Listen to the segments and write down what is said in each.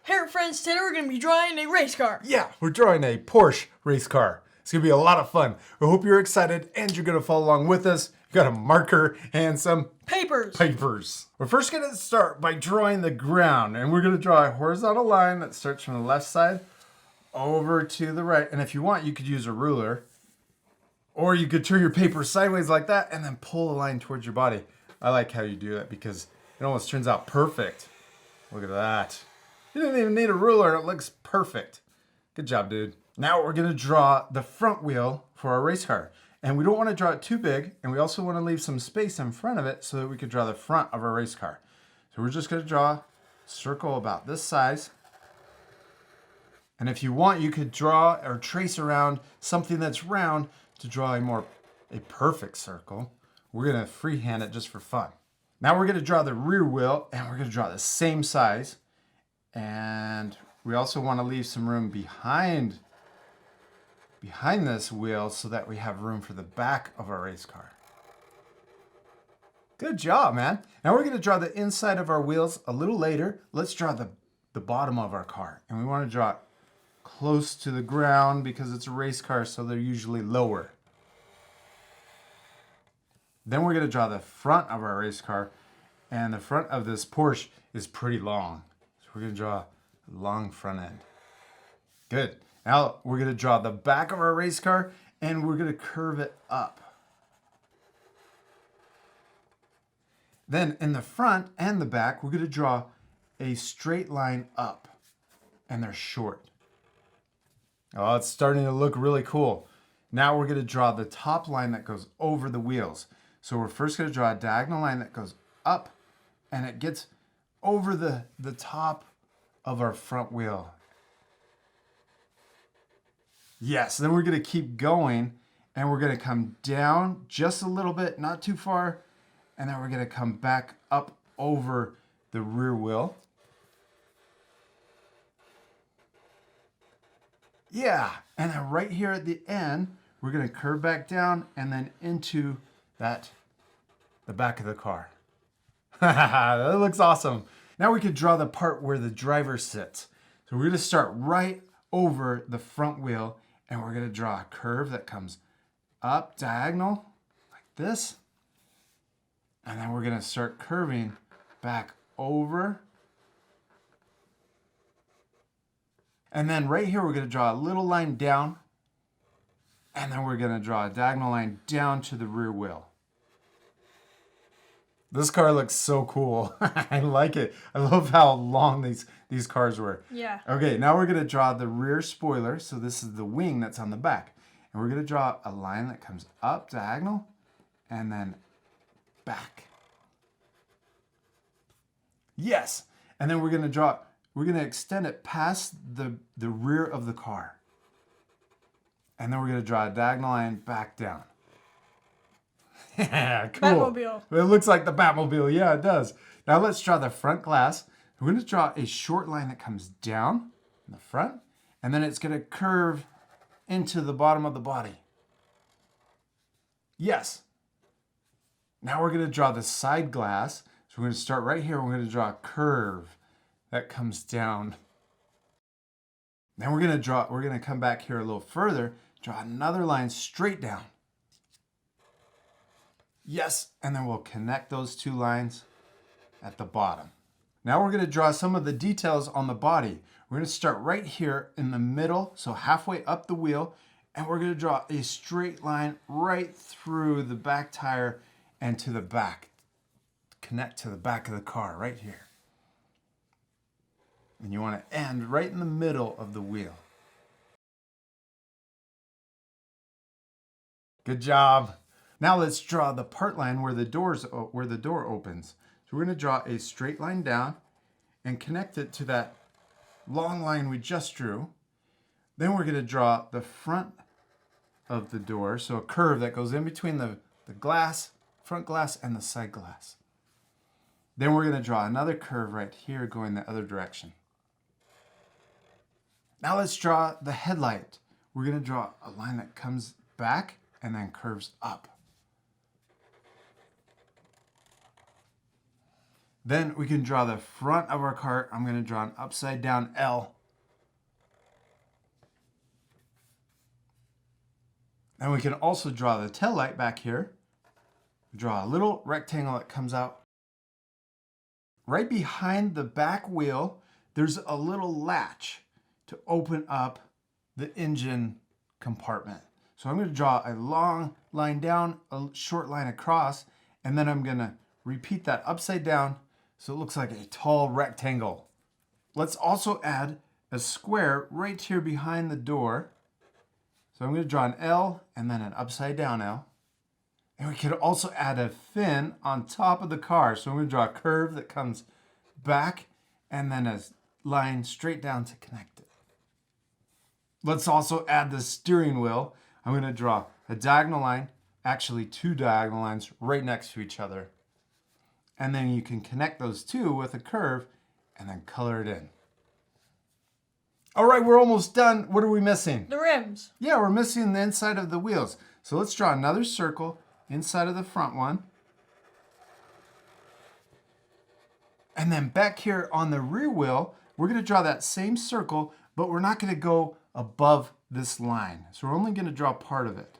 Hey friends, today we're going to be drawing a race car. Yeah, we're drawing a Porsche race car. It's going to be a lot of fun. We hope you're excited and you're going to follow along with us. You got a marker and some Papers. We're first going to start by drawing the ground, and we're going to draw a horizontal line that starts from the left side over to the right. And if you want, you could use a ruler, or you could turn your paper sideways like that and then pull the line towards your body. I like how you do that because it almost turns out perfect. Look at that. You didn't even need a ruler. It looks perfect. Good job, dude. Now we're going to draw the front wheel for our race car. And we don't want to draw it too big. And we also want to leave some space in front of it so that we can draw the front of our race car. So we're just going to draw a circle about this size. And if you want, you could draw or trace around something that's round to draw a perfect circle. We're going to freehand it just for fun. Now we're going to draw the rear wheel, and we're going to draw the same size. And we also want to leave some room behind this wheel so that we have room for the back of our race car. Good job, man. Now we're going to draw the inside of our wheels a little later. Let's draw the bottom of our car. And we want to draw it close to the ground because it's a race car, so they're usually lower. Then we're going to draw the front of our race car. And the front of this Porsche is pretty long. So we're going to draw a long front end. Good. Now we're going to draw the back of our race car, and we're going to curve it up. Then in the front and the back, we're going to draw a straight line up, and they're short. Oh, it's starting to look really cool. Now we're going to draw the top line that goes over the wheels. So we're first going to draw a diagonal line that goes up, and it gets over the top of our front wheel. Yes, then we're going to keep going, and we're going to come down just a little bit, not too far, and then we're going to come back up over the rear wheel. Yeah, and then right here at the end, we're going to curve back down and then into the back of the car. That looks awesome. Now we could draw the part where the driver sits. So we're going to start right over the front wheel, and we're going to draw a curve that comes up diagonal like this. And then we're going to start curving back over. And then right here, we're going to draw a little line down. And then we're going to draw a diagonal line down to the rear wheel. This car looks so cool. I like it. I love how long these cars were. Yeah. Okay, now we're going to draw the rear spoiler. So this is the wing that's on the back. And we're going to draw a line that comes up diagonal and then back. Yes. And then we're going to extend it past the rear of the car. And then we're going to draw a diagonal line back down. Yeah, cool. Batmobile. It looks like the Batmobile. Yeah, it does. Now let's draw the front glass. We're going to draw a short line that comes down in the front, and then it's going to curve into the bottom of the body. Yes. Now we're going to draw the side glass. So we're going to start right here. We're going to draw a curve that comes down. Then we're going to come back here a little further, draw another line straight down. Yes, and then we'll connect those two lines at the bottom. Now we're going to draw some of the details on the body. We're going to start right here in the middle, so halfway up the wheel, and we're going to draw a straight line right through the back tire and to the back. Connect to the back of the car right here. And you want to end right in the middle of the wheel. Good job. Now let's draw the part line where the door opens. So we're going to draw a straight line down and connect it to that long line we just drew. Then we're going to draw the front of the door, so a curve that goes in between the glass, front glass, and the side glass. Then we're going to draw another curve right here going the other direction. Now let's draw the headlight. We're going to draw a line that comes back and then curves up. Then we can draw the front of our car. I'm going to draw an upside down L. And we can also draw the tail light back here. Draw a little rectangle that comes out. Right behind the back wheel, there's a little latch to open up the engine compartment. So I'm going to draw a long line down, a short line across, and then I'm going to repeat that upside down so it looks like a tall rectangle. Let's also add a square right here behind the door. So I'm going to draw an L and then an upside down L. And we could also add a fin on top of the car. So I'm going to draw a curve that comes back and then a line straight down to connect it. Let's also add the steering wheel. I'm going to draw a diagonal line, actually 2 diagonal lines right next to each other. And then you can connect those two with a curve and then color it in. All right, we're almost done. What are we missing? The rims. Yeah, we're missing the inside of the wheels. So let's draw another circle inside of the front one. And then back here on the rear wheel, we're going to draw that same circle, but we're not going to go above this line. So we're only going to draw part of it.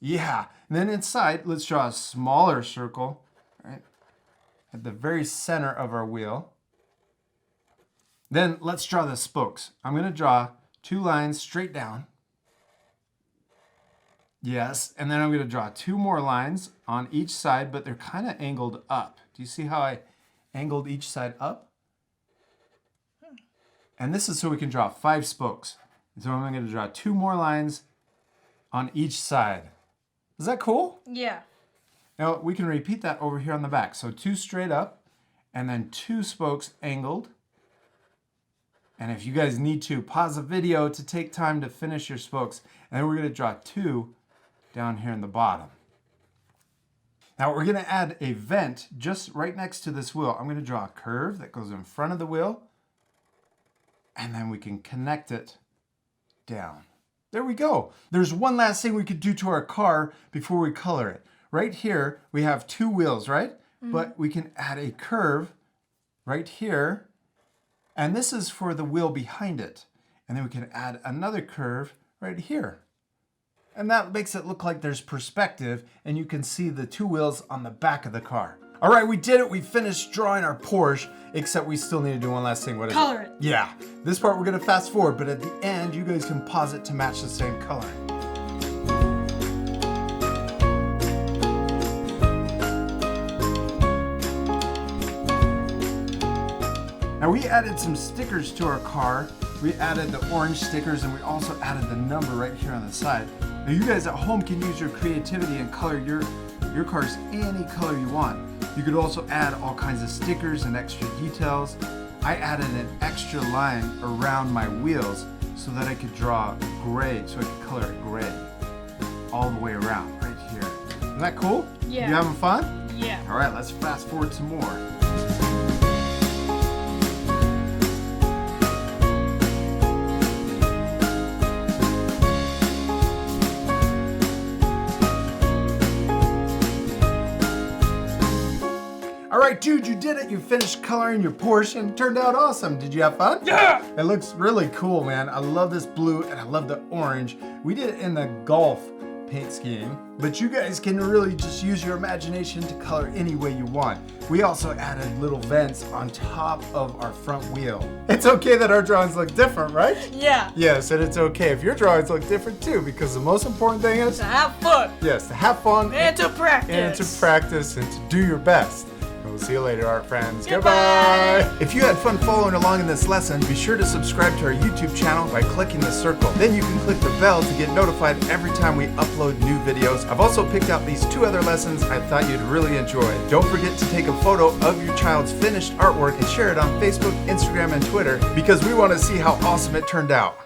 Yeah, and then inside, let's draw a smaller circle, right, at the very center of our wheel. Then let's draw the spokes. I'm going to draw 2 lines straight down. Yes, and then I'm going to draw 2 more lines on each side, but they're kind of angled up. Do you see how I angled each side up? And this is so we can draw 5 spokes. So I'm going to draw 2 more lines on each side. Is that cool? Yeah. Now we can repeat that over here on the back. So 2 straight up and then 2 spokes angled. And if you guys need to, pause the video to take time to finish your spokes. And then we're going to draw 2 down here in the bottom. Now we're going to add a vent just right next to this wheel. I'm going to draw a curve that goes in front of the wheel. And then we can connect it down. There we go. There's one last thing we could do to our car before we color it. Right here, we have 2 wheels, right? Mm-hmm. But we can add a curve right here. And this is for the wheel behind it. And then we can add another curve right here. And that makes it look like there's perspective and you can see the 2 wheels on the back of the car. All right, we did it. We finished drawing our Porsche, except we still need to do one last thing. What is it? Color it. Yeah, this part we're gonna fast forward, but at the end, you guys can pause it to match the same color. Now we added some stickers to our car. We added the orange stickers and we also added the number right here on the side. Now you guys at home can use your creativity and color your cars any color you want. You could also add all kinds of stickers and extra details. I added an extra line around my wheels so that I could draw gray, so I could color it gray all the way around right here. Isn't that cool? Yeah. You having fun? Yeah. All right, let's fast forward some more. All right, dude, you did it. You finished coloring your Porsche and it turned out awesome. Did you have fun? Yeah! It looks really cool, man. I love this blue and I love the orange. We did it in the golf paint scheme, but you guys can really just use your imagination to color any way you want. We also added little vents on top of our front wheel. It's okay that our drawings look different, right? Yeah. Yes, and it's okay if your drawings look different too, because the most important thing is To have fun. yes, to have fun And to practice. and to do your best. We'll see you later, art friends. Goodbye. Goodbye. If you had fun following along in this lesson, be sure to subscribe to our YouTube channel by clicking the circle. Then you can click the bell to get notified every time we upload new videos. I've also picked out these 2 other lessons I thought you'd really enjoy. Don't forget to take a photo of your child's finished artwork and share it on Facebook, Instagram, and Twitter because we want to see how awesome it turned out.